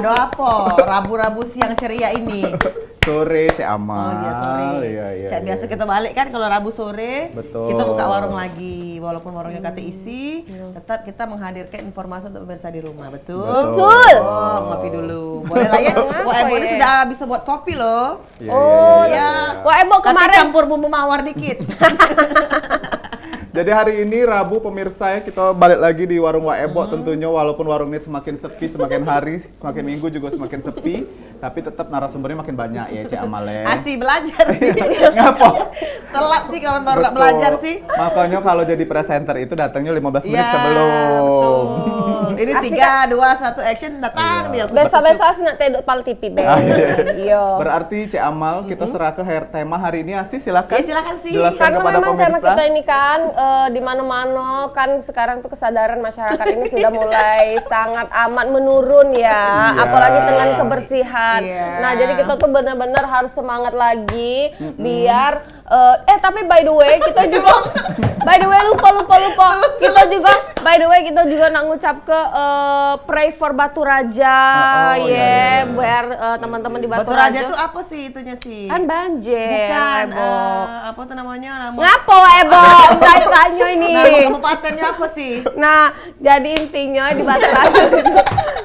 Ada apa? Rabu-rabu siang ceria ini. Sore Cik Amal. Oh iya sore. Iya. Cak biasa kita balik kan kalau Rabu sore. Betul. Kita buka warung lagi. Walaupun warungnya kata isi, tetap kita menghadirkan informasi untuk pemirsa di rumah. Betul? Betul. Oh, ngopi dulu. Boleh lah ya. Wah, Ebo ini sudah bisa buat kopi loh. Iya. Wah, Ebo Tapi kemarin campur bumbu mawar dikit. Jadi hari ini Rabu pemirsa ya, kita balik lagi di warung Wak Ebo tentunya, walaupun warung ini semakin sepi, semakin hari, semakin minggu juga semakin sepi, tapi tetap narasumbernya makin banyak ya Cik Amal ya. Asih belajar sih. Ngapa? Telat sih kalau baru Betul. belajar sih. Makanya kalau jadi presenter itu datangnya 15 menit Iya, sebelum. betul. Ini Asik, 3, 2, 1 action datang dia. Biasa-biasa sih nak tedok pal TV be. Iya. Berarti Cik Amal kita serah ke tema hari ini. Asih silakan. Ya silakan sih. Jelaskan Karena kepada memang tema pemirsa. kita ini kan di mana-mana kan sekarang tuh kesadaran masyarakat ini sudah mulai sangat amat menurun ya, Iya. apalagi dengan kebersihan. Iya. Nah, jadi kita tuh benar-benar harus semangat lagi biar tapi by the way kita juga by the way lupa kita juga by the way kita juga nak ngucap ke pray for Batu Raja iya. biar teman-teman di Batu Batu Raja Raja tuh apa sih itunya sih? kan banjir. Bukan, Ebo. apa tuh namanya? Ngapo Ebo? Tanya ini. Nama kabupatennya apa sih? Nah, jadi intinya di Batu Raja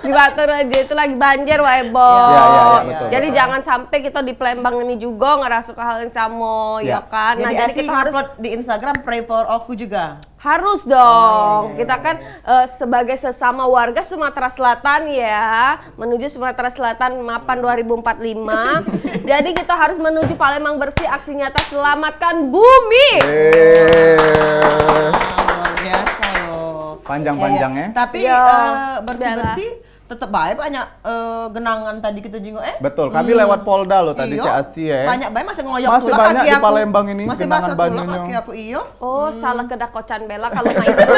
di Batu Raja itu lagi banjir Wak Ebo. Iya, betul. Jadi jangan sampai kita di Palembang ini juga ngerasa ke hal yang sama, Ya. ya kan? Nah, jadi kita harus di Instagram pray for aku juga. harus dong. Kita kan sebagai sesama warga Sumatera Selatan ya, menuju Sumatera Selatan Mapan 2045. Jadi kita harus menuju Palembang bersih, aksi nyata selamatkan bumi. Luar biasa loh. Panjang-panjang ya. Tapi Ya, bersih-bersih tetap baik banyak genangan tadi kita jenguk Betul, kami lewat Polda loh tadi Iyo. Cik Asi ya. Banyak banget masih ngoyok Masih tulah banyak kaki di aku. Palembang ini Masih genangan basah tulah banyunya. kaki aku iyo. Oh, salah kedak kocan Bella kalau main itu.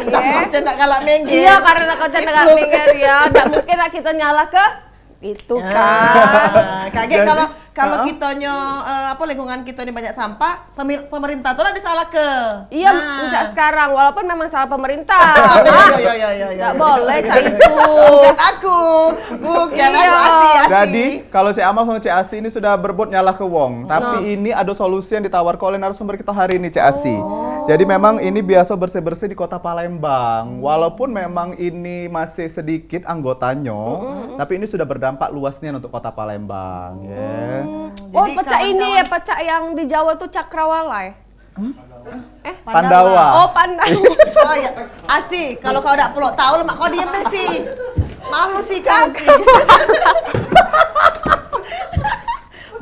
Ya. Cendak kalak menggir. Iya, karena kocan enggak minggir ya. Enggak mungkin lah kita nyala ke itu kan. Kaget Jadi, kalau kitanya lingkungan kita ini banyak sampah, pemerintah tuh lah disalah ke. Iya, sejak sekarang walaupun memang salah pemerintah. Iya. Enggak boleh cak itu. Bukan aku Asi. Jadi kalau Cik Amal sama Cik Asi ini sudah berbuat nyalah ke Wong, tapi ini ada solusi yang ditawarkan oleh narasumber kita hari ini Cik Asi. Jadi memang ini biasa bersih-bersih di kota Palembang. Walaupun memang ini masih sedikit anggotanya, tapi ini sudah berdampak luasnya untuk kota Palembang ya. Oh, Jadi pecah ini kawan-kawan- ya, pecah yang di Jawa tuh Cakrawala ya? Pandawa. Oh, Pandawa. Oh ya, Asi, kalau kau udah pulau tahu lah, mak kau diem deh sih. Malu sih kau sih.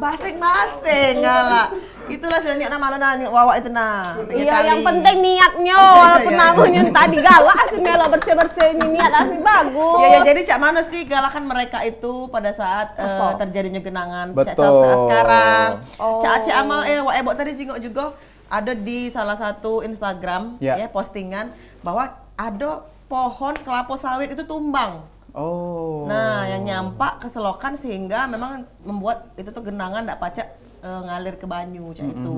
Basing-basing galak. Itulah sebenarnya nama nanya wawa itu nah. Iya, yang penting niatnya walaupun namanya tadi galak aslinya lah bersih-bersih ini niat asli bagus. Ya, jadi cak mana sih galakan mereka itu pada saat terjadinya genangan cak Betul. saat sekarang. Oh. Cak Amal Wak Ebo tadi jenguk juga ada di salah satu Instagram Ya. ya postingan bahwa ada pohon kelapa sawit itu tumbang. Oh. Nah, yang nyampak ke selokan sehingga memang membuat itu tuh genangan ndak pacak ngalir ke banyu cak itu.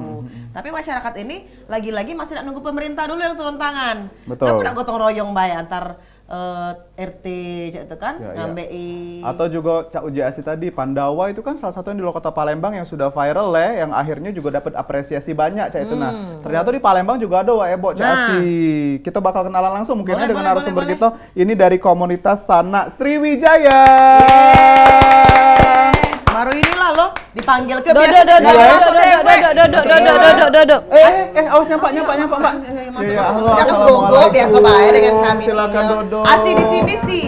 Tapi masyarakat ini lagi-lagi masih nak nunggu pemerintah dulu yang turun tangan. Betul. Tapi nak gotong royong bae antar RT cak itu kan Ya, ya. ngambei. Atau juga Cak Uji Asi tadi, Pandawa itu kan salah satu yang di luar kota Palembang yang sudah viral ya, yang akhirnya juga dapat apresiasi banyak Cak itu. Nah, ternyata di Palembang juga ada Wak Ebo Cak Nah. Asi. Kita bakal kenalan langsung mungkin Boleh, dengan boleh, narasumber boleh, kita. Ini dari komunitas Sanak Sriwijaya. Baru inilah lo dipanggil ke Dodok, biar dodok, nggak masuk deh, Wek. dodok. Awas nyampak, Pak. Masuk, Iya, masuk. halo, Jangan assalamualaikum. gogo biasa baik dengan kami. Silakan nih, yo. duduk. Asi di sini sih.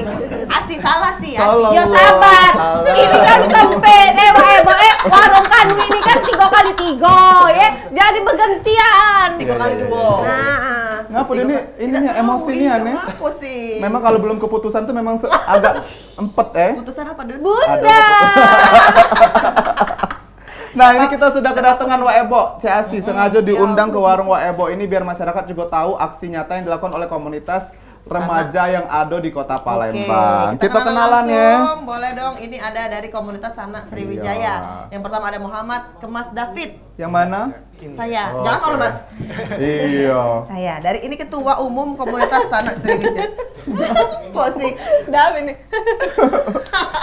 Asi salah sih. Asi. Salah. Ya sabar, Salah. ini kan sempit, Wak Ebo, warung kan ini kan 3x3 ya, jadi bergantian. 3x2. Nah, Ngapa ini emosinya aneh. Apa sih? Memang kalau belum keputusan tuh memang agak empet Putusan apa dulu? Bunda. Nah ini kita sudah kedatangan Wak Ebo, Cik Asi sengaja diundang ke warung Wak Ebo ini biar masyarakat juga tahu aksi nyata yang dilakukan oleh komunitas remaja yang ada di Kota Palembang. Oke, Kita kenalan ya. langsung. Boleh dong. Ini ada dari komunitas Sanak Sriwijaya. Iya. Yang pertama ada Muhammad Kemas David. Yang mana? Saya. Oh, Jangan malu, oke. Mat. Iya. Saya. Dari ini ketua umum komunitas Sanak Sriwijaya. Posisi. David nih.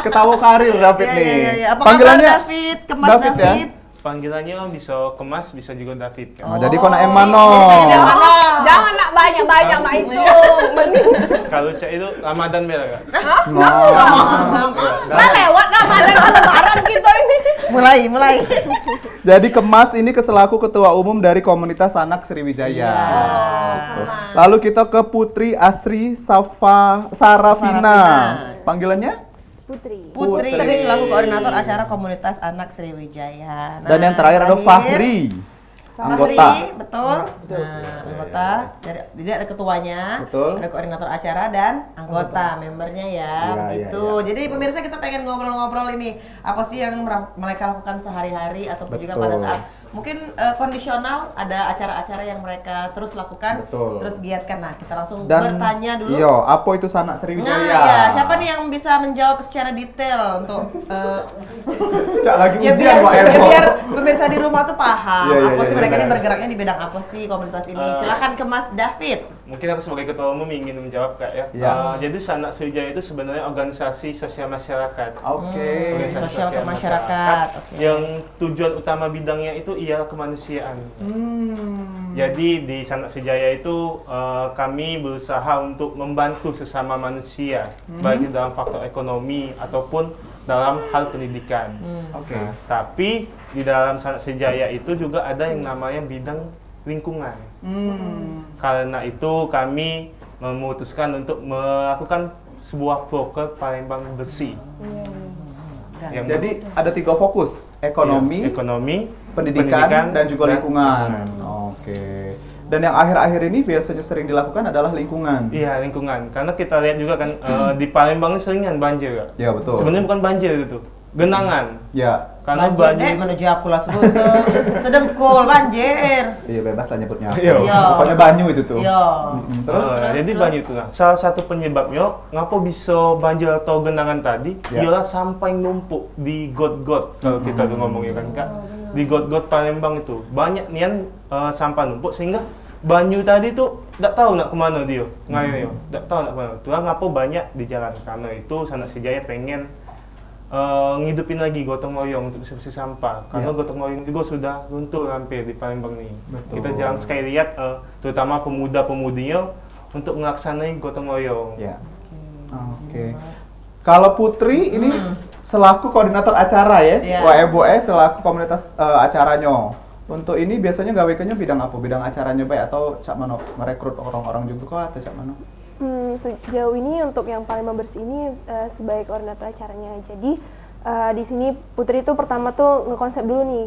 Ketawa karir David Iya, nih. iya, iya. Apa Panggilannya kabar David? Kemas David ya? David. Panggilannya bisa Kemas, bisa juga David kan. Oh, jadi kau nak yang mana? Yang mana? Jangan nak banyak-banyak mak itu. Kalau Cak itu Ramadan bela kan? Nah lewat Ramadan ke lebaran kita ini. Mulai. Jadi Kemas ini selaku ketua umum dari komunitas Sanak Sriwijaya. Iya. Lalu kita ke Putri Asri Sarafina. Sarafina. Panggilannya? Putri. Putri Putri. ini selaku koordinator acara komunitas Anak Sriwijaya. Dan yang terakhir ada Fahri. Fahri, Anggota. betul. Nah, anggota. Jadi ada ketuanya, Betul. ada koordinator acara dan anggota, membernya ya. Iya, Itu. Jadi pemirsa kita pengen ngobrol-ngobrol ini. Apa sih yang mereka lakukan sehari-hari ataupun juga pada Betul. saat mungkin kondisional ada acara-acara yang mereka terus lakukan, Betul. terus giatkan. Nah, kita langsung Dan bertanya dulu. Iya, apa itu Sanak Nah, Sriwijaya? ya, siapa nih yang bisa menjawab secara detail untuk Cak lagi ya ujian Pak biar, Emo. biar pemirsa di rumah tuh paham Iya, iya, apa iya, sih mereka iya. ini bergeraknya di bidang apa sih komunitas ini. Silakan ke Mas David. Mungkin aku sebagai ketua umum ingin menjawab Kak ya. Iya. Jadi Sanak Sriwijaya itu sebenarnya organisasi sosial masyarakat. Oke. Organisasi Sosial kemasyarakat. Oke. Yang tujuan utama bidangnya itu ialah kemanusiaan. Jadi di Sanak Sriwijaya itu kami berusaha untuk membantu sesama manusia, baik itu dalam faktor ekonomi ataupun dalam hal pendidikan. Oke. Nah, tapi di dalam Sanak Sriwijaya itu juga ada yang namanya bidang lingkungan. Karena itu kami memutuskan untuk melakukan sebuah proker Palembang bersih. Yang Jadi ada 3 fokus, ekonomi, ya, ekonomi, pendidikan, dan juga lingkungan. Oke. Dan yang akhir-akhir ini biasanya sering dilakukan adalah lingkungan. Iya, lingkungan. Karena kita lihat juga kan di Palembang ini seringan banjir, Kak. Ya, betul. Sebenarnya bukan banjir itu, genangan. Ya. Karena Banjir menuju aku lah sebut sedengkul banjir. Iya, bebas lah nyebutnya. Iya. Pokoknya banyu itu tuh. Iya. Terus? Jadi banjir itu lah. Salah satu penyebabnya ngapa bisa banjir atau genangan tadi Ya. ialah sampah yang numpuk di got-got kalau kita tuh ngomongnya kan Kak. Di got-got Palembang itu banyak nian sampah numpuk sehingga banyu tadi tuh tidak tahu nak kemana dia ngalirnya, tidak tahu nak kemana. Tuh ngapa banyak di jalan. Karena itu Sanak Sriwijaya pengen ngidupin lagi gotong royong untuk bersih sampah. Karena Ya. gotong royong juga sudah runtuh hampir di Palembang nih. Betul. Kita jarang sekali lihat terutama pemuda-pemudinya untuk melaksanakan gotong royong. Ya. Oke. Kalau Putri ini selaku koordinator acara ya, Iya. WMBOE selaku komunitas acaranya. Untuk ini biasanya gawekannya bidang apa? Bidang acaranya baik atau cak mano merekrut orang-orang juga kok atau cak mano? Sejauh ini untuk yang Palembang Bersih ini sebagai koordinator acaranya. Jadi di sini Putri itu pertama tuh ngekonsep dulu nih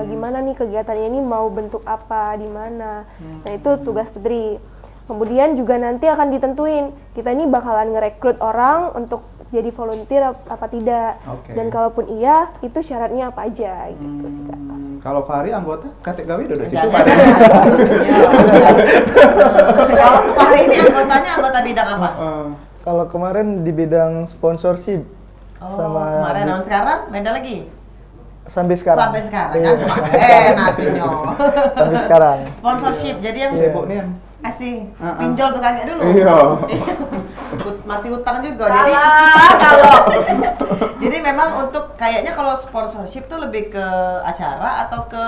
gimana nih kegiatannya ini mau bentuk apa, di mana. Nah itu tugas Putri. Kemudian juga nanti akan ditentuin kita ini bakalan ngerekrut orang untuk jadi volunteer apa tidak. Oke. Dan kalaupun iya, itu syaratnya apa aja gitu sih Kak. Kalau Fahri anggota Katek Gawe duduk situ Jangan. Fahri. Kalau Fahri ini anggota bidang apa? Kalau kemarin di bidang sponsorship Oh, sama kemarin tahun sekarang beda lagi. sampai sekarang. Sampai sekarang Iya, kan. Nantinya. sampai sekarang. Sponsorship. Jadi yang Sibuk nih. kasih pinjol tukangnya dulu. Iya. Masih utang juga. Salah kalau. Jadi memang untuk kayaknya kalau sponsorship tuh lebih ke acara atau ke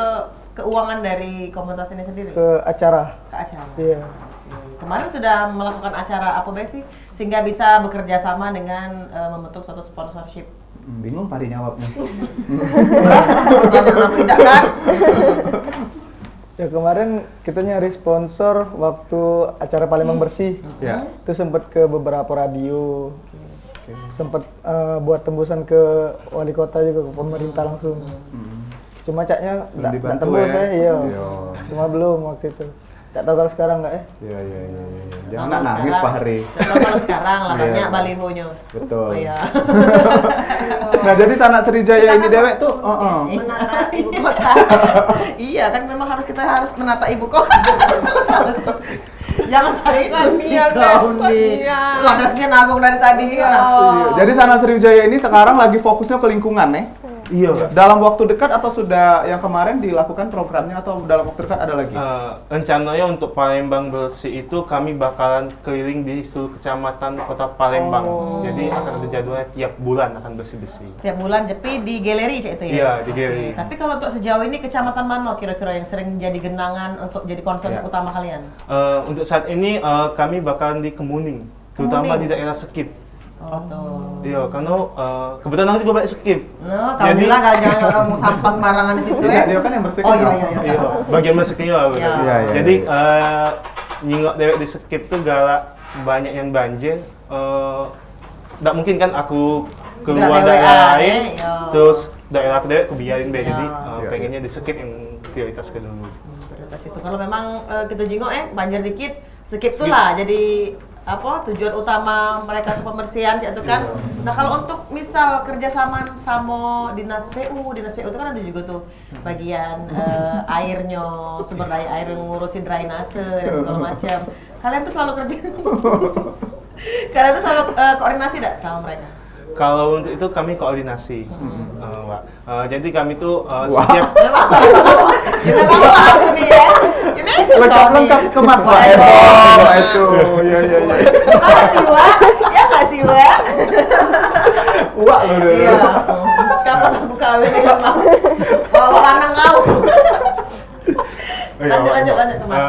keuangan dari komunitas ini sendiri? Ke acara. Ke acara. Iya. Kemarin sudah melakukan acara apa sih sehingga bisa bekerja sama dengan membentuk suatu sponsorship? Bingung Fahri jawabnya. Pertanyaan apa tidak kan? Ya kemarin kita nyari sponsor waktu acara Palembang Bersih. Ya. Itu sempat ke beberapa radio. Sempat buat tembusan ke wali kota juga, ke pemerintah langsung. Cuma caknya Belum nggak dibantu tembus ya? ya, iya. Iya. Cuma belum waktu itu. Nggak tahu kalau sekarang nggak ya? Iya. Jangan Kalau nangis sekarang- Fahri. Kalau sekarang lah banyak Iya. balihonya. Betul. Oh iya. Nah, jadi Sanak Sriwijaya ini dewek tuh, Menata ibu kota. Iya kan memang kita harus menata ibu kota. Jangan cari itu sih Latihan, kau nih. latihan. Ladasnya nabung dari tadi kan. Iya. Jadi Sana Sriwijaya ini sekarang lagi fokusnya ke lingkungan nih. Iya, Kak. Dalam waktu dekat atau sudah yang kemarin dilakukan programnya atau dalam waktu dekat ada lagi? Rencananya untuk Palembang Bersih itu kami bakalan keliling di seluruh kecamatan Kota Palembang. Jadi akan ada jadwalnya tiap bulan akan bersih-bersih. Tiap bulan tapi di galeri Cak itu ya? Iya, di galeri. Oke, tapi kalau untuk sejauh ini kecamatan mana kira-kira yang sering jadi genangan untuk jadi concern Iya. utama kalian? Untuk saat ini kami bakalan di Kemuning, terutama Kemuning? di daerah Skip. Oh, tuh. Iya, karena kebetulan aku juga banyak Skip. No, kamu bilang kalau jangan kamu sampah sembarangan di situ Tidak, ya. dia kan yang bersihkan. Oh iya iya iya. Iya, bagian bersihnya lah. Iya. Iya, iya, Jadi iya. nyingok dewek di Skip tuh galak banyak yang banjir. Nggak mungkin kan aku keluar Gerak daerah dewean, lain, iya. terus daerah aku dewek aku biarin be. Iya. Jadi Iya, pengennya di Skip yang prioritas kedua. Prioritas itu. Kalau memang kita jingok banjir dikit, skip tuh lah. Jadi apa tujuan utama mereka tuh pembersihan Cak itu kan. Nah kalau untuk misal kerjasama sama dinas PU itu kan ada juga tuh bagian airnya, sumber daya air yang ngurusin drainase dan segala macam. Kalian tuh selalu kerja, kalian tuh selalu koordinasi tidak sama mereka? Kalau untuk itu kami koordinasi, Wak. Jadi kami tuh Wah. setiap Memang aku nih ya. Ini Lengkap kemas Pak Ebo. Ebo. Itu. Iya iya iya. Makasih Wak, ya nggak sih Wak? Wah lu deh. Iya. Kapan aku kawin dengan mau bawa lanang kau? Lanjut Mas.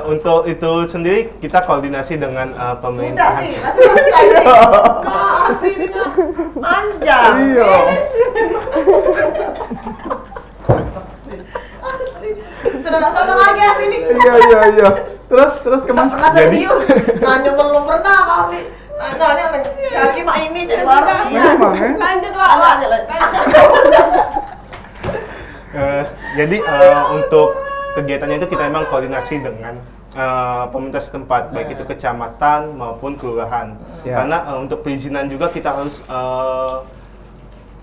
Untuk itu sendiri kita koordinasi dengan Sudah pemerintahan. sih, masih selesai nih. Masih dengan panjang. Iya. Sudah nggak sabar lagi ya sini. Iya. Terus kemas. Pernah serius? Nanya belum pernah kau nih. Nanya kaki mak ini jadi warung. Memang ya. Lanjut, Wak. Lanjut. Jadi untuk kegiatannya itu kita memang koordinasi dengan pemerintah setempat, baik itu kecamatan maupun kelurahan. Ya. Karena untuk perizinan juga kita harus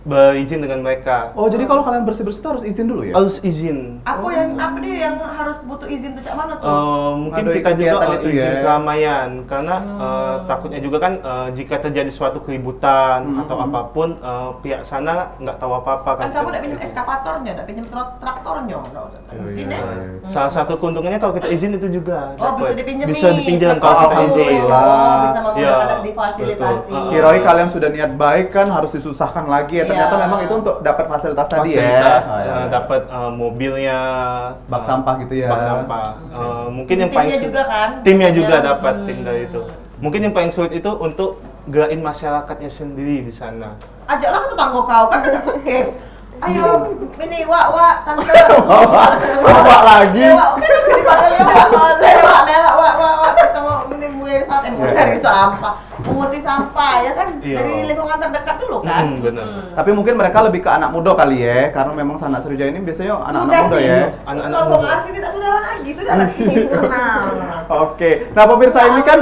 berizin dengan mereka. Oh jadi kalau kalian bersih-bersih itu harus izin dulu ya? Harus izin. Apa dia yang harus butuh izin tuh Cak mana tuh? Mungkin Ada kita juga kegiatan itu izin ya. keramaian karena takutnya juga kan jika terjadi suatu keributan atau apapun pihak sana nggak tahu apa-apa Kan kamu udah pinjam eskavatornya, udah pinjam traktornya, izin ya? Salah satu keuntungannya kalau kita izin itu juga Oh bisa dapat. dipinjemin. Bisa dipinjam Oh, kalau kita izin. bisa memudahkan Iya, dan difasilitasi. betul. Kirain kalian sudah niat baik kan harus disusahkan lagi ya. Ternyata Iya. memang itu untuk dapat fasilitas tadi Fasilitas, ya. Oh, iya. dapat mobilnya, Bak sampah gitu ya. bak sampah. Mungkin yang Timnya paling juga kan, timnya biasanya. juga dapat tim dari itu. Mungkin yang paling sulit itu untuk gerakin masyarakatnya sendiri di sana. Ajaklah ke tetangga kau kan dekat skip. Ayo, ini wak, tante. Wak lagi. Ya, wak, kan aku dipanggil ya wak, wak merah, wak, kita mau menimbuir sampah, dari sampah, menguti sampah, ya kan Iya. dari lingkungan terdekat dulu kan. Benar. Tapi mungkin mereka lebih ke anak muda kali ya, karena memang Sanak Sriwijaya ini biasanya anak-anak Sudah muda sih, ya. Anak-anak kalau muda. ngasih tidak sudah lagi, sudah lah sini kenal. Oke, nah pemirsa ini kan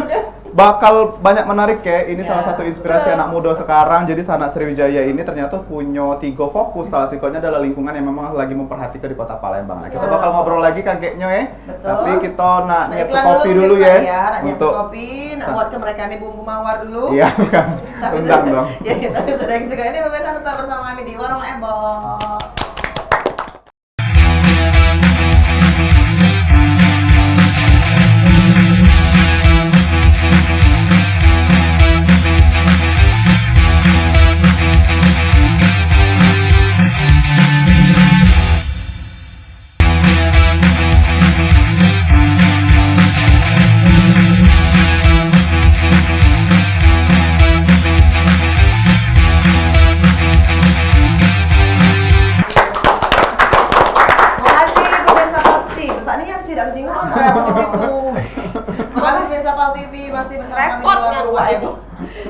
bakal banyak menarik ya. Ini salah satu inspirasi anak muda sekarang. Jadi Sanak Sriwijaya ini ternyata punya 3 fokus. Salah satunya adalah lingkungan yang memang lagi memperhatikan di Kota Palembang. Nah, kita bakal ngobrol lagi kakeknya ya. Betul. Tapi kita nak Nah, nyiap iklan kopi dulu mungkin, ya. Pak, nak nyiap Untuk kopi, nak buat ke mereka nih bumbu mawar dulu. iya bukan rendang dong. Ya, tapi sudah yang suka ini pemirsa tetap bersama kami di Warung Ebo. Makasih pemirsa Pal TV. Besar ini harus tidak jinggung kan kayak di situ. Makasih pemirsa Pal TV masih bersama kami di Repot kan, Warung Wak, Ebo.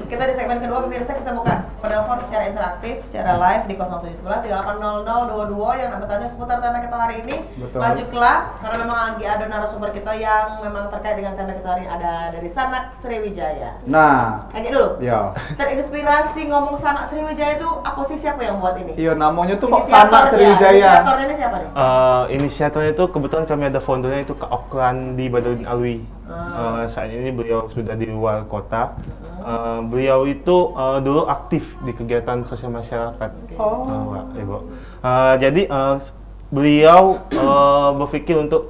Kita di segmen kedua pemirsa kita buka penelpon secara interaktif, secara live di 0711 3800 yang bertanya seputar tema kita hari ini. Betul. Lanjutlah karena memang lagi ada narasumber kita yang memang terkait dengan tema kita hari ini, ada dari Sanak Sriwijaya. Nah, Lagi dulu. ya. Terinspirasi ngomong Sanak Sriwijaya itu apa sih, siapa yang buat ini? Iya, namanya tuh kok Inisiator, Sanak ya. Sriwijaya. Inisiatornya ini siapa nih? Inisiatornya itu kebetulan kami ada foundernya itu Kak Oklan di Badrodin Alwi. Saat ini beliau sudah di luar kota. Beliau itu dulu aktif di kegiatan sosial masyarakat. Mbak, Ibu. Jadi beliau berpikir untuk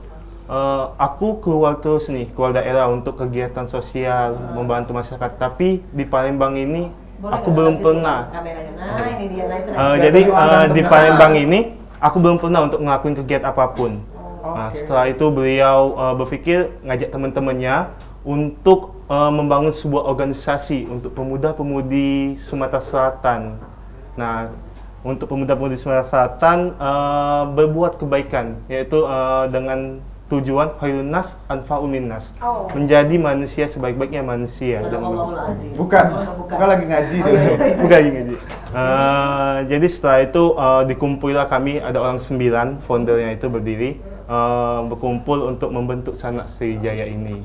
aku keluar terus nih, keluar daerah untuk kegiatan sosial, membantu masyarakat. Tapi di Palembang ini Boleh aku nggak belum kasih pernah. kameranya? Nah, ini dia. Nah, itu nah. Jadi Kelihatan di juga. Palembang ini aku belum pernah untuk ngelakuin kegiatan apapun. Nah, setelah itu beliau berpikir ngajak teman-temannya untuk membangun sebuah organisasi untuk pemuda-pemudi Sumatera Selatan. Nah, untuk pemuda-pemudi Sumatera Selatan berbuat kebaikan, yaitu dengan tujuan khairun nas anfa'u minnas. Menjadi manusia sebaik-baiknya manusia. Sadaqallahul-azim. Bukan lagi ngaji deh. Bukan gini. Jadi setelah itu dikumpullah kami, ada orang 9, foundernya itu berdiri, berkumpul untuk membentuk Sanak Sriwijaya ini.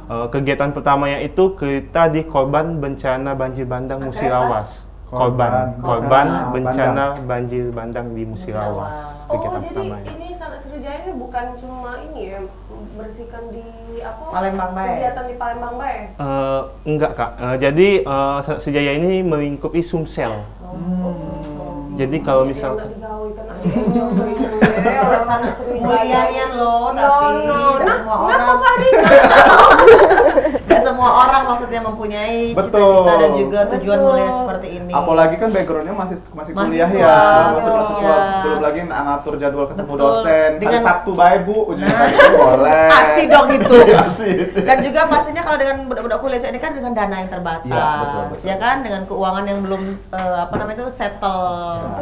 Kegiatan pertamanya itu kita di korban bencana banjir bandang Musirawas. Korban bencana banjir bandang di Musirawas. Kegiatan jadi pertamanya. ini Sanak Sriwijaya ini bukan cuma ini ya, bersihkan di apa? Palembang Bae. Kegiatan di Palembang Bae. Enggak Kak, jadi Sanak Sriwijaya ini melingkupi Sumsel. Jadi kalau misal Yang digawe kan jodoh itu ya oleh Sanak Sriwijaya. Lumayan loh, tapi tidak semua orang. Kenapa Fahri? Tidak semua orang maksudnya mempunyai Betul. cita-cita dan juga tujuan mulia seperti ini. Apalagi kan backgroundnya masih kuliah Mahasiswa, ya, masih mahasiswa, iya. belum lagi ngatur jadwal ketemu Betul. dosen. Hari Dengan- Sabtu baik bu, ujian itu boleh. Aksi dong itu. Aksi itu. Dan juga pastinya kalau dengan budak-budak kuliah ini kan dengan dana yang terbatas, Iya, betul. ya kan, dengan keuangan yang belum apa namanya itu settle,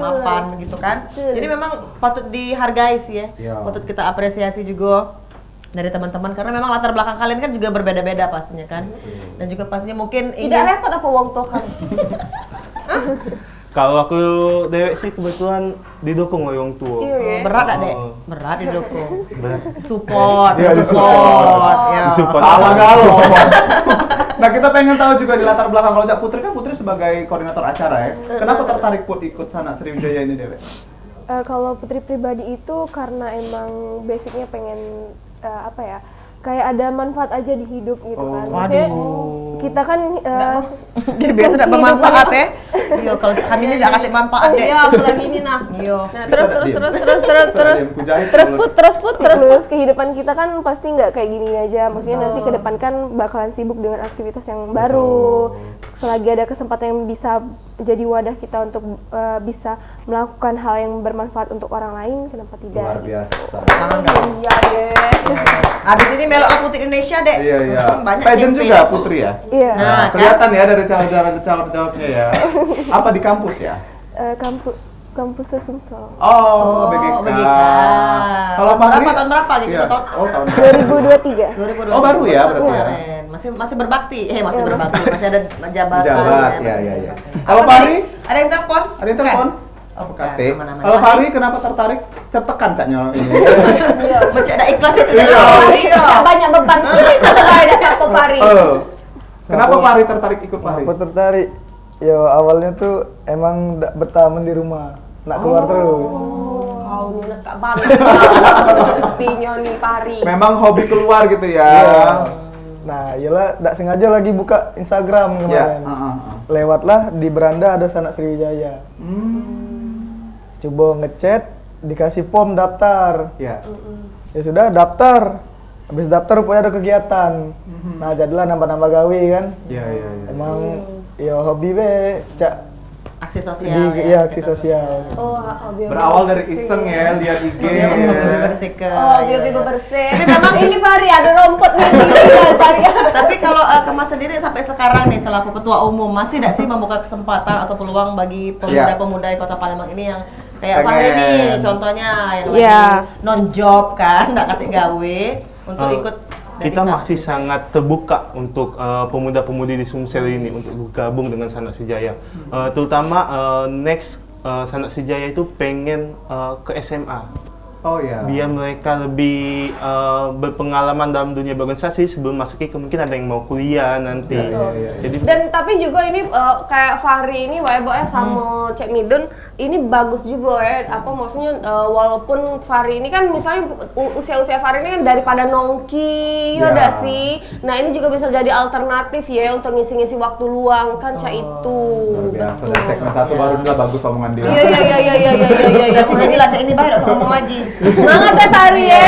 mapan gitu kan. Jadi memang patut dihargai sih ya, Iya. patut kita apresiasi juga dari teman-teman karena memang latar belakang kalian kan juga berbeda-beda pastinya kan, dan juga pastinya mungkin Tidak repot apa uang tuh kan? kalau aku dewek sih kebetulan didukung oleh orang tua. berat gak dek? Oh. Berat didukung, Berat. support, Iya, support, ya. Disupport. Salah galau. Nah kita pengen tahu juga di latar belakang kalau Cak Putri kan Putri sebagai koordinator acara ya. Kenapa tertarik Put ikut Sanak Sriwijaya ini Dewe? Kalau Putri pribadi itu karena emang basicnya pengen apa ya, kayak ada manfaat aja di hidup gitu kan. Maksudnya kita kan Jadi biasa tidak bermanfaat ya. Iya, kalau kami ini tidak kasih manfaat deh. Iya, apalagi ini nah. Iya. Nah, terus put. terus kehidupan kita kan pasti nggak kayak gini aja. Maksudnya nanti ke depan kan bakalan sibuk dengan aktivitas yang baru. Selagi ada kesempatan yang bisa jadi wadah kita untuk bisa melakukan hal yang bermanfaat untuk orang lain, kenapa tidak? Luar biasa. Iya deh. Abis ini melok Putri Indonesia deh. Iya iya. Banyak Pageant campaign. juga Putri ya. Iya. Nah, Kelihatan ya dari jawab-jawabnya ya. Apa di kampus ya? Kampus Sumsel. Oh, BGK. BGK. Kalau Fahri? Tahun berapa gitu? Iya. Tahun Oh, tahun 2023. 2020. Oh, baru ya berarti ya? Kemarin. Masih berbakti. Masih berbakti. Masih ada jabatan. Jabat, ya, ya. masih Kalau Apa Fahri? tadi? Ada yang telepon? Ada yang telepon? Oh, bukan. KT. Aman-aman. Kalau Fahri kenapa tertarik? Cetekan caknya ini. Baca ada ikhlas itu kan. Iya. Tidak banyak beban cerita lain apa Fahri. Kenapa Fahri tertarik ikut Fahri? Aku tertarik. Yo awalnya tuh emang nggak betah di rumah, nak keluar terus. Kau nih nekak banget. Pinya nih Fahri. Memang hobi keluar gitu ya. Iya. Nah, iyalah nggak sengaja lagi buka Instagram Ya. kemarin. Lewatlah di beranda ada Sanak Sriwijaya. Coba ngechat, dikasih form daftar. Ya. Ya sudah daftar. Habis daftar rupanya ada kegiatan. Nah, jadilah nambah-nambah gawe kan. Iya. Emang ya hobi be, Cak. Aksi sosial. Iya, aksi sosial. Oh, hobi Berawal dari iseng ya, lihat IG. Hobi bersihkan. Oh, hobi bebersih. Tapi memang ini Fahri ada rumput nih. Fahri. Tapi kalau ke Mas sendiri sampai sekarang nih selaku ketua umum masih tidak sih membuka kesempatan atau peluang bagi pemuda-pemuda di Kota Palembang ini yang kayak Fahri Pengen. nih contohnya yang Iya. lagi non job kan, nggak kate gawe untuk ikut kita Dari masih sangat terbuka untuk pemuda-pemudi di Sumsel ini untuk bergabung dengan Sanak Sejaya. Terutama next Sanak Sejaya itu pengen ke SMA. Oh ya. Biar mereka lebih berpengalaman dalam dunia berorganisasi sebelum masuk mungkin ada yang mau kuliah nanti. Iya. Jadi Dan tapi juga ini kayak Fahri ini Webo ya sama Cek Midun ini bagus juga ya. Apa maksudnya walaupun Fahri ini kan misalnya usia-usia Fahri ini kan daripada nongki ya Ya. udah sih. Nah, ini juga bisa jadi alternatif ya untuk ngisi-ngisi waktu luang kan Cak itu. Luar biasa. Dari segmen 1 baru udah bagus omongan dia. Iya. Udah sih jadi lah ini baik usah ngomong lagi. Semangat ya Fahri ya.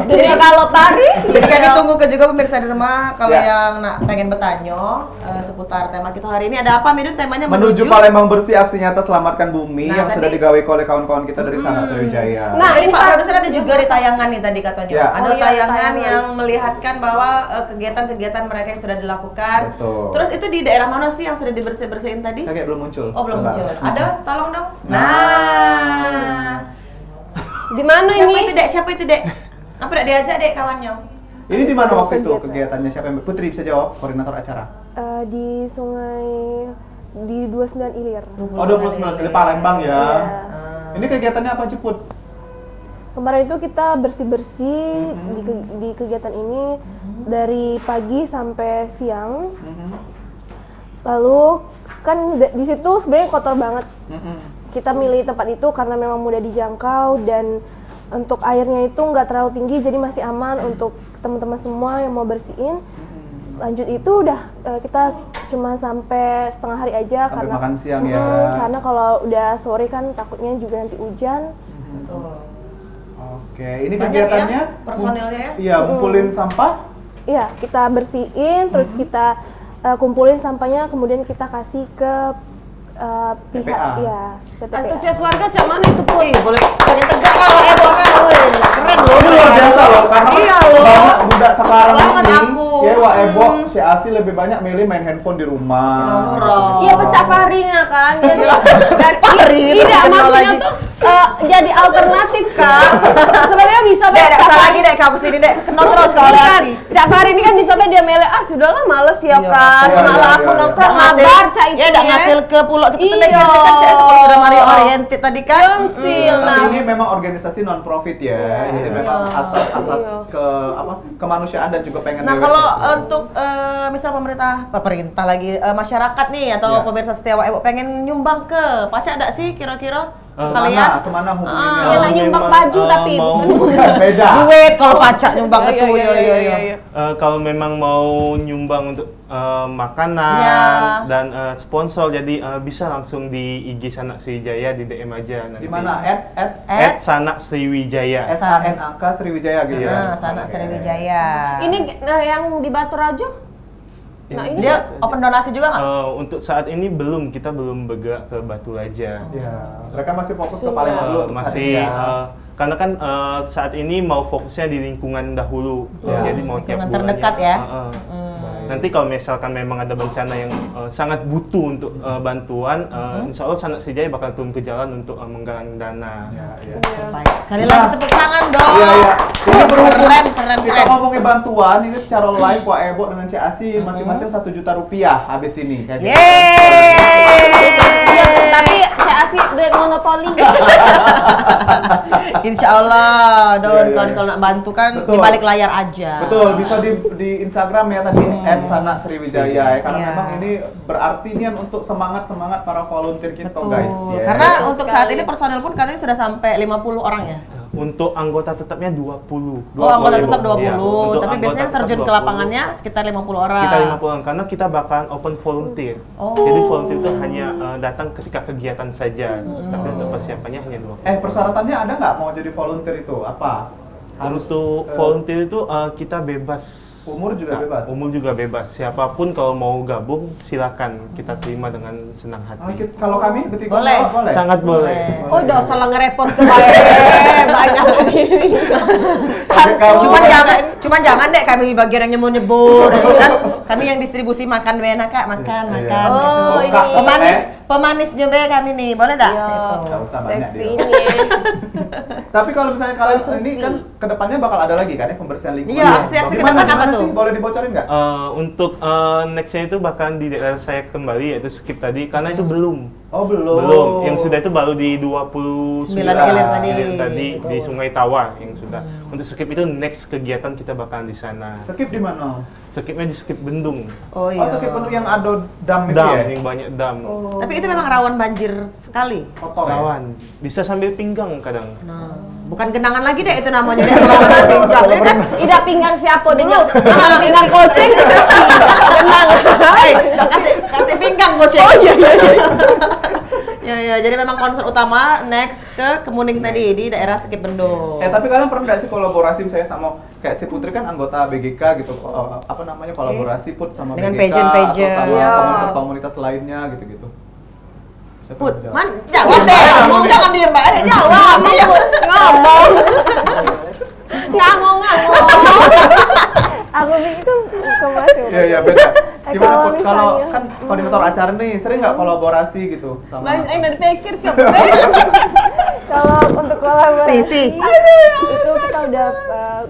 Jadi kalau Fahri Jadi kami tunggu ke juga pemirsa di rumah kalau Ya. yang pengen bertanya seputar tema kita hari ini ada apa Midun temanya Menuju Palembang Bersih, aksi nyata selamatkan bumi Nah, yang tadi- sudah digawe oleh kawan-kawan kita dari Sanak Sriwijaya. Nah, ini ini Pak Pak- produser ada juga di tayangan nih tadi katanya. Ya. Ada Oh iya, tayangan tayangan. yang melihatkan bahwa kegiatan-kegiatan mereka yang sudah dilakukan. Betul. Terus itu di daerah mana sih yang sudah dibersih-bersihin tadi? Kayak belum muncul. Oh belum Coba. muncul. Ada? Tolong dong. Nah. Nah. di mana Siapa ini? itu dek? Siapa itu dek? Apa tidak diajak dek kawannya? Ini di mana waktu itu Kegiatan. kegiatannya siapa yang Putri bisa jawab, koordinator acara? Di sungai di 29 Ilir. Oh, 29 di Palembang ya. Iya. Ini kegiatannya apa Ceput? Kemarin itu kita bersih-bersih di kegiatan ini dari pagi sampai siang. Lalu kan di situ sebenarnya kotor banget. Kita milih tempat itu karena memang mudah dijangkau dan untuk airnya itu nggak terlalu tinggi jadi masih aman untuk teman-teman semua yang mau bersihin. Lanjut itu udah kita cuma sampai setengah hari aja Sampai karena makan siang ya. karena kalau udah sore kan takutnya juga nanti hujan. Betul. Oke, ini Banyak kegiatannya ya personilnya ya? Iya, ngumpulin sampah. Iya, kita bersihin, terus kita kumpulin sampahnya, kemudian kita kasih ke pihak, TPA. ya, TPA. Antusias warga cak mana itu Puy? Wih, boleh pengen tegak kalau Ebo kan, wih, keren loh. Ini luar biasa loh, karena Iya kan loh. banyak budak sekarang Banget ini, aku. ya Wak Ebo, CAC lebih banyak milih main handphone di rumah. Nongkrong. Iya pecah Fahrinya kan dia dan Fahri, tidak terkenal maksudnya lagi. tuh jadi alternatif kak. Sebenarnya bisa Dek, dek, Cak salah Fahri- lagi dek, kau kesini dek, kena terus kau lihat Bukan, sih. Cak Fahri ini kan bisa dia mele sudahlah males ya Iya, kan. iya, Malah iya, aku iya. nongkrong Nggak ngasil- mabar Cak itu ya, udah ngasil ke pulau kita tuh Iya. kan Cak itu kalau sudah mari oriented tadi kan. Pensil. Tapi Nah, ini memang organisasi non profit ya, jadi memang atas asas kemanusiaan dan juga pengen. Nah dewek kalau gitu. untuk misal pemerintah lagi masyarakat nih atau Ya. pemirsa setia Wak Ebo pengen nyumbang ke pacak ada sih kira-kira Kemana? kalian? Kemana ya hubunginnya? nak nyumbang baju tapi mau- bukan Beda. Duit kalau pacak nyumbang ke tuh, iya. kalau memang mau nyumbang untuk makanan Ya. dan sponsor, jadi bisa langsung di IG Sanak Sriwijaya, di DM aja nanti. Di mana? Sanak Sriwijaya. SANAK Sriwijaya gitu ya. Nah, Sanak Sriwijaya. Ini yang di Batu Rajo. Nah, ini Dia open donasi juga nggak? Untuk saat ini kita belum bergerak ke Batu Raja. Ya, mereka masih fokus ke Sudah. Palembang dulu untuk saat Masih ini ya. karena kan saat ini mau fokusnya di lingkungan dahulu, Ya. jadi mau tiap Lingkungan bulannya. terdekat ya? Nanti kalau misalkan memang ada bencana yang sangat butuh untuk bantuan, insya Allah Sanak Sriwijaya bakal turun ke jalan untuk menggalang dana. Ya, ya. Baik. Sekali lagi tepuk tangan dong. Iya, iya. Ini berhubung keren. kita ngomongin bantuan, ini secara live Wak Ebo dengan CAC masing-masing 1 juta rupiah habis ini. Kayak gitu. Iya, tapi saya asik duit monopoli. Insya Allah, Don, Iya, iya, kawan iya. kalau nak bantu kan Betul. di balik layar aja. Betul, bisa di Instagram ya tadi @sanak Sriwijaya ya, karena Iya. memang ini berarti nih untuk semangat para volunteer kita Betul. guys ya. Karena Betul untuk sekali. saat ini personel pun katanya sudah sampai 50 orang ya. Untuk anggota tetapnya 20. Oh, anggota tetap 20. Iya, untuk Tapi anggota biasanya yang tetap terjun ke 20. lapangannya sekitar 50 orang. Sekitar 50 orang, karena kita bakalan open volunteer. Oh. Jadi volunteer itu hanya datang ketika kegiatan saja, tapi untuk persiapannya hanya 20. Persyaratannya ada nggak mau jadi volunteer itu? Apa? Untuk volunteer itu kita bebas. Umur juga bebas? Umur juga bebas. Siapapun kalau mau gabung, silakan kita terima dengan senang hati. Kalau kami bertiga Boleh. boleh. Sangat boleh. Oh, udah salah ngerepot ke banyak begini. Cuman jangan deh kami di bagian yang nyebur-nyebur gitu kan. Kami yang distribusi makan enak Kak, makan. Oh, gitu. ini. Oh, manis, pemanisnya be kami nih, boleh enggak? Nggak usah banyak Seksi dia. ini. Tapi kalau misalnya kalian ini Konsumsi. kan kedepannya bakal ada lagi kan ya pembersihan lingkungan. Iya, aksi-aksi ke Gimana- depan apa gimana tuh? sih? Boleh dibocorin nggak? Untuk nextnya itu bahkan di daerah saya kembali yaitu skip tadi karena itu belum. Oh belum. Belum. Yang sudah itu baru di 29 hilir tadi. tadi di Sungai Tawa yang sudah. Untuk skip itu next kegiatan kita bakalan di sana. Skip di mana? Skipnya di skip Bendung. Oh Oh, iya. skip penuh yang ada dam itu Dam, ya? yang banyak dam. Tapi itu memang rawan banjir sekali. Kotor ya? Rawan. Bisa sambil pinggang kadang. Nah, bukan genangan lagi deh itu namanya deh. Kalau pinggang ini kan. Ida pinggang siapa dulu? Pinggang kucing. Tenang. Kate pinggang goceng. Oh iya. Ya, jadi memang konser utama next ke Kemuning tadi di daerah Skip Bendung. Tapi kalian pernah nggak sih kolaborasi misalnya sama kayak si Putri kan anggota BGK gitu, apa namanya kolaborasi put sama Dengan BGK pageant-pageant. atau sama Iya. komunitas-komunitas lainnya gitu-gitu. Siapa Put, yang jawab? man, jawab deh. Kamu jangan diem mbak, jawab. Ngomong. Ngomong. Aku pikir itu ke Mas Yoga. Iya beda. Gimana Kalau Put? Kalau misalnya- kan koordinator acara nih sering nggak kolaborasi gitu sama? Banyak yang dari pikir ke Kalau untuk kolaborasi Sisi. itu kita udah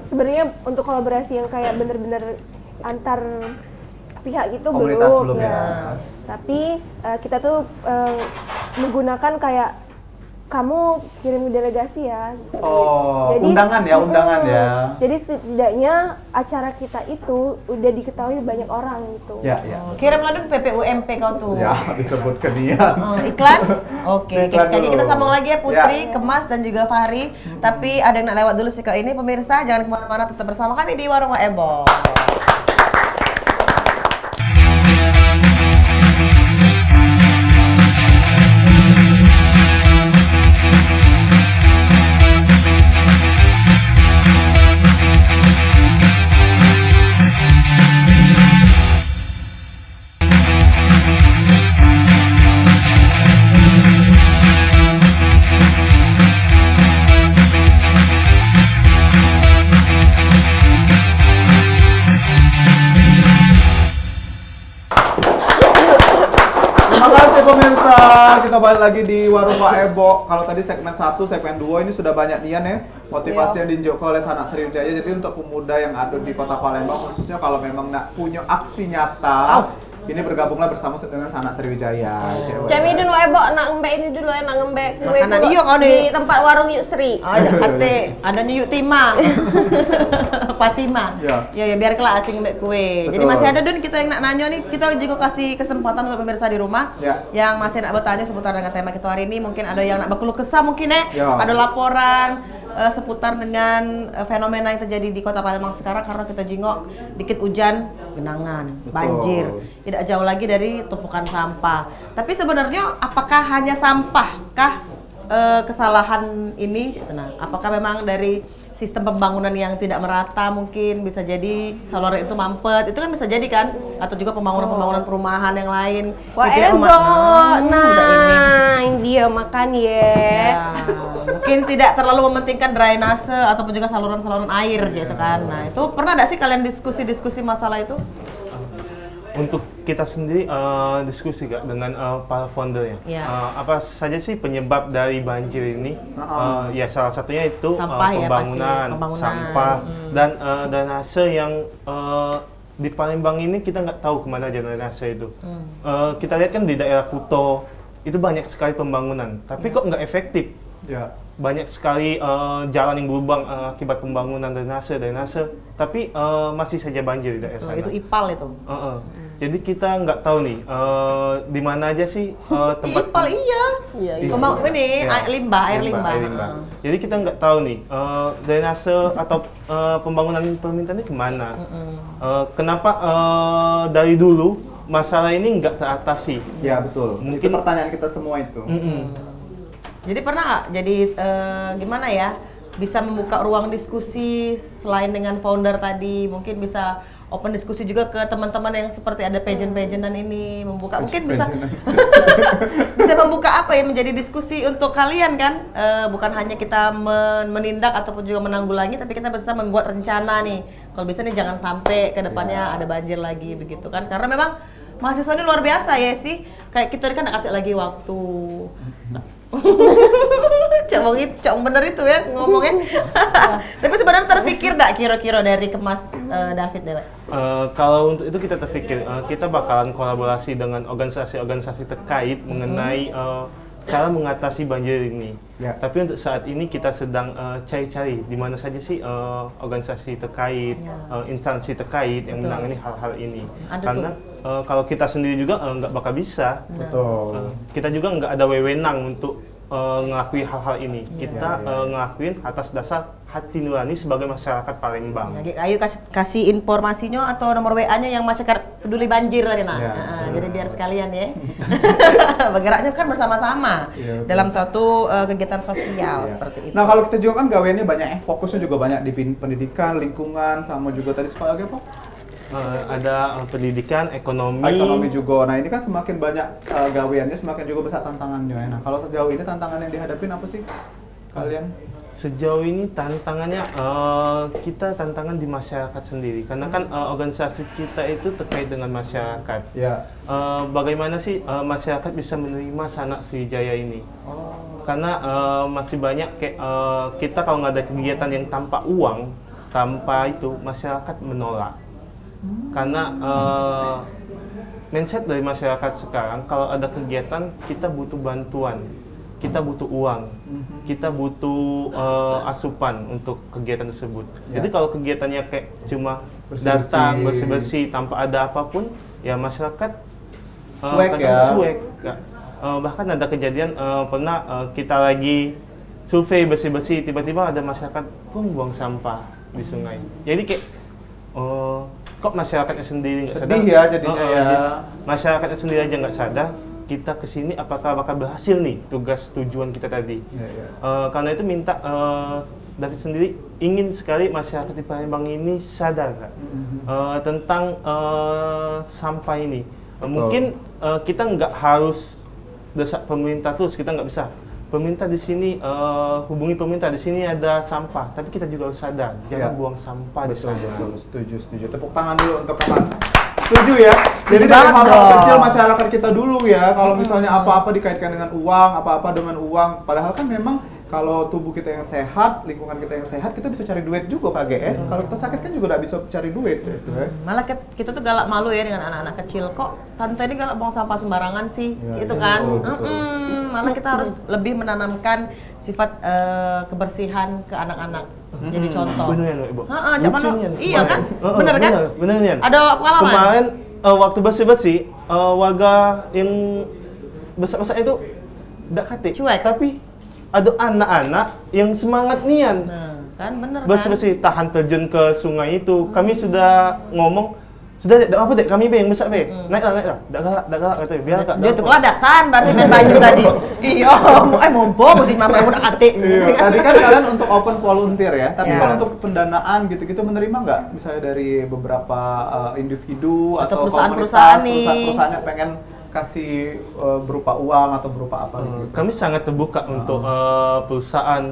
sebenarnya untuk kolaborasi yang kayak bener-bener antar pihak gitu Komunitas belum ya. ya. Tapi kita tuh menggunakan kayak kamu kirim delegasi ya. Oh, Jadi- undangan ya. Jadi setidaknya acara kita itu udah diketahui banyak orang gitu. Ya. Kirim ladun PPUMP kau tuh. Ya, disebut ke dia. Iklan? Oke, Iklan jadi dulu. kita sambung lagi ya Putri, Ya. Kemas dan juga Fahri. Tapi ada yang nak lewat dulu sih ke ini pemirsa, jangan kemana-mana, tetap bersama kami di Warung Ebo. Terima kasih pemirsa, kita balik lagi di Warung Pak Ebo. Kalau tadi segmen 1, segmen 2 ini sudah banyak nian ya motivasi yang diunjukkan oleh Sanak Sriwijaya. Jadi untuk pemuda yang ada di Kota Palembang khususnya kalau memang nak punya aksi nyata, ini bergabunglah bersama dengan Sanak Sriwijaya. Camidun wae Bo, nak ngembek ini dulu ya, nak ngembek kue Makanan dulu iya kau di nih. tempat warung Yuk Sri. Ada kate, ada Yuk Tima. Fatima. Ya. Ya biar kelak asing mbak kue. Jadi Betul. masih ada Dun kita yang nak nanya nih, kita juga kasih kesempatan untuk pemirsa di rumah Ya. yang masih nak bertanya seputar dengan tema kita hari ini. Mungkin ada yang nak berkeluh kesah mungkin Ya. ada laporan seputar dengan fenomena yang terjadi di Kota Palembang sekarang karena kita jengok dikit hujan, genangan, Betul. banjir. Tidak jauh lagi dari tumpukan sampah. Tapi sebenarnya apakah hanya sampahkah kesalahan ini? Nah, apakah memang dari sistem pembangunan yang tidak merata mungkin bisa jadi saluran itu mampet, itu kan bisa jadi kan, atau juga pembangunan perumahan yang lain Wah, yang tidak Ebo. udah ini. Nah, dia makan ya. Ya, mungkin tidak terlalu mementingkan drainase ataupun juga saluran-saluran air gitu kan. Nah, itu pernah nggak sih kalian diskusi-diskusi masalah itu? Untuk kita sendiri diskusi Kak dengan para foundernya. Ya. Apa saja sih penyebab dari banjir ini? Ya salah satunya itu Sampah ya, pembangunan, pasti. Pembangunan. sampah dan drainase yang di Palembang ini kita nggak tahu kemana drainase itu. Kita lihat kan di daerah Kuto itu banyak sekali pembangunan, tapi kok nggak efektif. Ya. Banyak sekali jalan yang berlubang akibat pembangunan drainase, tapi masih saja banjir di daerah sana. Itu IPAL itu. Jadi kita nggak tahu nih di mana aja sih tempat IPAL iya. Ini Ya. air limbah. Jadi kita nggak tahu nih drainase atau pembangunan permintaan ini kemana. Kenapa dari dulu masalah ini nggak teratasi? Ya betul. Itu Mungkin- pertanyaan kita semua itu. Jadi pernah nggak? Jadi gimana ya? Bisa membuka ruang diskusi selain dengan founder tadi, mungkin bisa open diskusi juga ke teman-teman yang seperti ada pageant-pageantan ini, membuka mungkin bisa bisa membuka apa ya, menjadi diskusi untuk kalian kan, bukan hanya kita menindak ataupun juga menanggulangi, tapi kita bisa membuat rencana nih, kalau bisa nih jangan sampai ke depannya ada banjir lagi begitu kan, karena memang mahasiswa ini luar biasa ya sih. Kayak kita kan nggak lagi waktu. Cok bener itu ya ngomongnya. Tapi sebenarnya terpikir nggak kira-kira dari Kemas David deh, Pak? Kalau untuk itu kita terpikir kita bakalan kolaborasi dengan organisasi-organisasi terkait mengenai cara mengatasi banjir ini. Ya. Tapi untuk saat ini kita sedang cari-cari di mana saja sih organisasi terkait, instansi terkait yang menangani hal-hal ini. Ada Karena kalau kita sendiri juga nggak bakal bisa. Betul. Kita juga nggak ada wewenang untuk ngelakuin hal-hal ini. Kita ngelakuin atas dasar hati nurani sebagai masyarakat Palembang. Ya, ayo kasih informasinya atau nomor WA-nya yang masyarakat peduli banjir tadi nah. Ya, Jadi biar sekalian ya. Bergeraknya kan bersama-sama dalam suatu kegiatan sosial seperti itu. Nah kalau kita juga kan gaweannya banyak fokusnya juga banyak di pendidikan, lingkungan, sama juga tadi sekolah lagi apa? Ada pendidikan, Ekonomi juga. Nah ini kan semakin banyak gaweannya, semakin juga besar tantangannya. Nah kalau sejauh ini tantangan yang dihadapin apa sih kalian? Sejauh ini tantangannya kita tantangan di masyarakat sendiri karena kan organisasi kita itu terkait dengan masyarakat. Ya. Bagaimana sih masyarakat bisa menerima Sanak Sriwijaya ini? Karena masih banyak kayak kita kalau nggak ada kegiatan yang tanpa uang, tanpa itu masyarakat menolak. Karena mindset dari masyarakat sekarang kalau ada kegiatan kita butuh bantuan. Kita butuh uang, kita butuh asupan untuk kegiatan tersebut. Ya. Jadi kalau kegiatannya kayak cuma Bersih-bersih. datang bersih-bersih tanpa ada apapun, ya masyarakat Cuek kadang ya. cuek. Bahkan ada kejadian pernah kita lagi survei bersih-bersih, tiba-tiba ada masyarakat pun buang sampah di sungai. Jadi kayak kok masyarakatnya sendiri nggak sadar? Sedih ya jadinya ya. Masyarakatnya sendiri aja nggak sadar. Kita kesini apakah bakal berhasil nih tugas tujuan kita tadi? Karena itu minta David sendiri ingin sekali masyarakat di Palembang ini sadar Kak, tentang sampah ini. Mungkin kita nggak harus desak pemerintah terus, kita nggak bisa. Pemerintah di sini hubungi pemerintah di sini ada sampah, tapi kita juga harus sadar jangan buang sampah di sana. Betul, setuju. Tepuk tangan dulu untuk Mas. Setuju ya. Setuju Jadi dari banget hal-hal dong. kecil masyarakat kita dulu ya. Kalau misalnya apa-apa dikaitkan dengan uang, apa-apa dengan uang. Padahal kan memang kalau tubuh kita yang sehat, lingkungan kita yang sehat, kita bisa cari duit juga Pak GE. Kalau kita sakit kan juga nggak bisa cari duit gitu ya. Malah kita tuh galak malu ya dengan anak-anak kecil. Kok tante ini galak buang sampah sembarangan sih? Ya, gitu ya, kan. betul. Malah kita harus lebih menanamkan sifat kebersihan ke anak-anak. Jadi contoh. Bener ya, Ibu? Cak Mano, Lucunya. iya kan? Bener kan? Bener Nian. Ada pengalaman? Kemarin waktu bersih-bersih, warga yang besar-besar itu tidak kate. Cuek. Tapi ada anak-anak yang semangat nian. Nah, kan bener kan? Bersih-bersih, tahan terjun ke sungai itu. Kami sudah ngomong, sudah dek, apa dek, kami be yang besar be. Naiklah. Dak galak katanya. Biar Kak. Dia tuh keladasan berarti main banyu tadi. Iya, mumpung mesti mama udah ate. Iya, tadi kan kalian untuk open volunteer ya, tapi Ya. kalau untuk pendanaan gitu-gitu menerima nggak? Misalnya dari beberapa individu Atau atau perusahaan-perusahaan komunitas, nih. perusahaan-perusahaan yang pengen kasih berupa uang atau berupa apa gitu. Kami sangat terbuka untuk perusahaan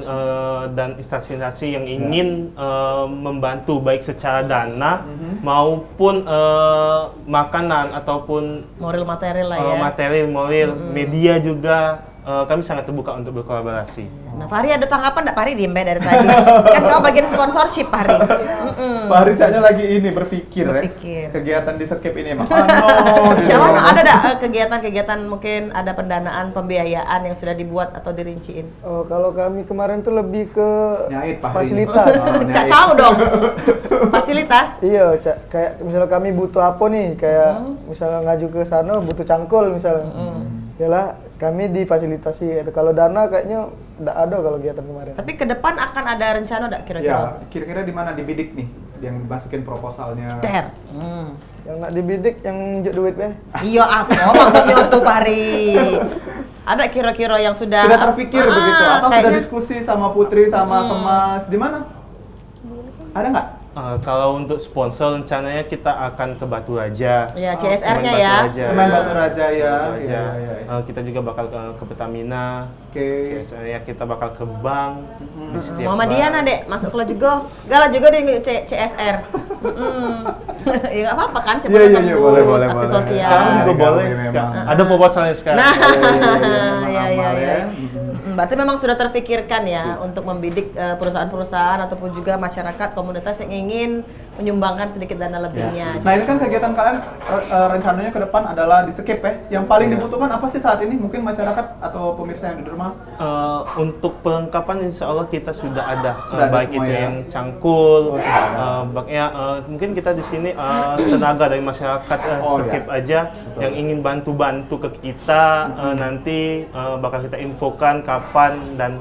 dan instansi-instansi yang ingin membantu baik secara dana maupun makanan ataupun Moral material lah ya. materi, moral, media juga. Kami sangat terbuka untuk berkolaborasi. Nah, Fahri ada tanggapan nggak? Fahri diem be dari tadi. Kan kau bagian sponsorship, Fahri. Pak Haris hanya lagi ini berpikir Berpikir. ya. Kegiatan di Skip ini mah. Siapa ada kegiatan-kegiatan mungkin ada pendanaan pembiayaan yang sudah dibuat atau dirinciin? Oh, kalau kami kemarin tuh lebih ke Nyait Pak Haris. fasilitas. Cak tahu dong. Fasilitas. Iya, kayak misalnya kami butuh apa nih, kayak misalnya ngaju ke sana butuh cangkul misalnya. Yalah, kami difasilitasi. Kalau dana kayaknya enggak ada kalau kegiatan kemarin. Tapi ke depan akan ada rencana nggak Ya, kira-kira? kira-kira di mana di bidik nih yang masukin proposalnya? Ter. Yang nak dibidik yang nunjuk duit be. Iya apa maksudnya untuk Fahri? Ada kira-kira yang sudah Terpikir begitu atau sudah kayaknya- diskusi sama Putri sama Kemas di mana? Ada nggak? Kalau untuk sponsor rencananya kita akan ke Batu Raja. Ya, CSR-nya Semen ya. Batu Raja. Semen Batu Raja ya. Batu Raja. Iya. Kita juga bakal ke Pertamina. Oke. CSR-nya kita bakal ke bank. Di setiap Muhammadiyah bank. nah dek masuk ke juga, galah juga di CSR. Ya nggak apa-apa kan, siapa Iya, tahu iya, tembus boleh, boleh, aksi boleh. sosial. Sekarang juga Gawe boleh. memang. Kak. Ada proposalnya sekarang. Nah, Iya, iya, iya. ya. Berarti memang sudah terfikirkan ya untuk membidik perusahaan-perusahaan ataupun juga masyarakat komunitas yang ingin menyumbangkan sedikit dana lebihnya. Nah ini kan kegiatan kalian rencananya ke depan adalah di skip ya. Yang paling dibutuhkan apa sih saat ini? Mungkin masyarakat atau pemirsa yang di rumah? Untuk perlengkapan insya Allah kita sudah ada, Sudah ada baik semua itu ya? yang cangkul, Oh, sudah ada. mungkin kita di sini tenaga dari masyarakat Oh, skip ya. aja Betul. yang ingin bantu ke kita nanti bakal kita infokan kapan dan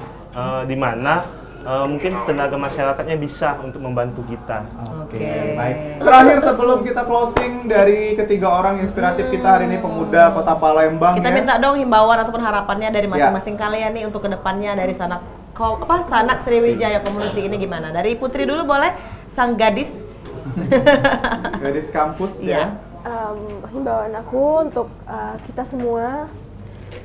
di mana. Mungkin tenaga masyarakatnya bisa untuk membantu kita. Oke, baik. Terakhir sebelum kita closing dari ketiga orang inspiratif kita hari ini, pemuda Kota Palembang. Kita ya. minta dong himbauan ataupun harapannya dari masing-masing kalian nih untuk kedepannya dari Sanak Sriwijaya Community ini gimana? Dari Putri dulu boleh, sang gadis. Gadis kampus Iya. ya. Himbauan aku untuk kita semua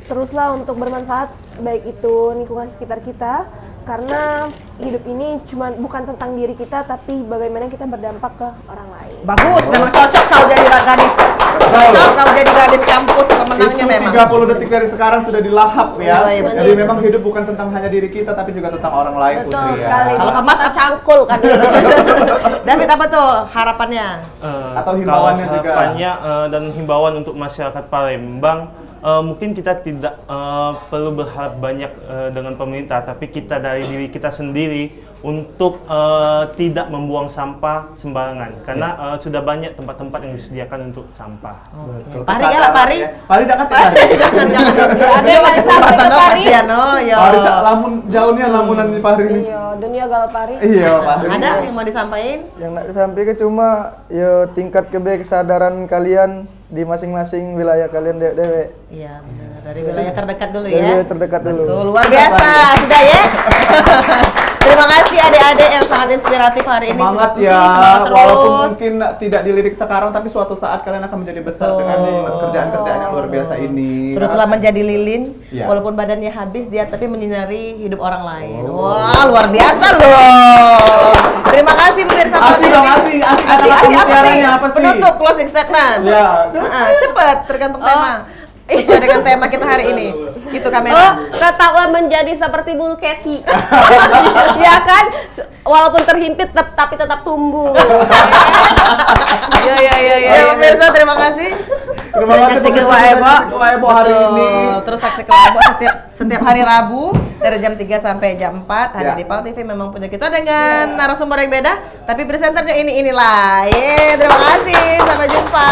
teruslah untuk bermanfaat, baik itu lingkungan sekitar kita, karena hidup ini bukan tentang diri kita, tapi bagaimana kita berdampak ke orang lain. Bagus, memang cocok kau jadi gadis. Cocok kau jadi gadis kampus, pemenangnya Itu memang. 30 detik dari sekarang sudah dilahap ya. Iya, iya, betul. Jadi memang hidup bukan tentang hanya diri kita tapi juga tentang orang lain. Betul Putri, sekali. ya. Kalau Kalau emas kita cangkul kan. David apa tuh harapannya? Atau himbauannya kalau juga. harapannya, dan himbauan untuk masyarakat Palembang, mungkin kita tidak perlu berharap banyak dengan pemerintah, tapi kita dari diri kita sendiri untuk tidak membuang sampah sembarangan, karena sudah banyak tempat-tempat yang disediakan untuk sampah. Betul. Pari ya lah, Pari. Ya. Pari dekat ya. Pari. Jangan. Ada yang paling sampai ke Pari. Kasihan, oh, yo. Pari lamun jauhnya lamunan di Pari ini. Iya, dunia Galapari. Iya, Pari. Ada yang mau disampaikan? Yang nak disampaikan cuma yo tingkat kesadaran kalian di masing-masing wilayah kalian dewek. Iya, benar. Dari wilayah terdekat dulu Dari ya. wilayah terdekat dulu. Betul, luar biasa. Sudah ya. Terima kasih adik-adik yang sangat inspiratif hari ini. Semangat Sudah- ya, Semangat terus. walaupun mungkin tidak dilirik sekarang, tapi suatu saat kalian akan menjadi besar Betul. dengan kerjaan-kerjaan yang luar biasa ini. Teruslah menjadi lilin, Iya. walaupun badannya habis dia tapi menyinari hidup orang lain. Wah, luar biasa loh. Terima kasih pemirsa Asih Kompas dong, TV. asih Asih kata apa sih? pemutiarannya apa sih? Penutup closing statement. Ya. Cepet, tergantung tema. Sesuai dengan tema kita hari ini. Itu Oh, kamera. tetaplah menjadi seperti bulu keti. Ya kan? Walaupun terhimpit tapi tetap tumbuh. Iya, Ya, pemirsa terima kasih. Terima Sudah kasih saksi ke pemirsa, Waebo. saksi ke Waebo hari Betul. ini. Terus saksi ke Waebo setiap hari Rabu dari jam 3 sampai jam 4 hanya Ya. di PAL TV. Memang punya kita dengan narasumber yang beda, tapi presenternya inilah. Terima kasih. Sampai jumpa.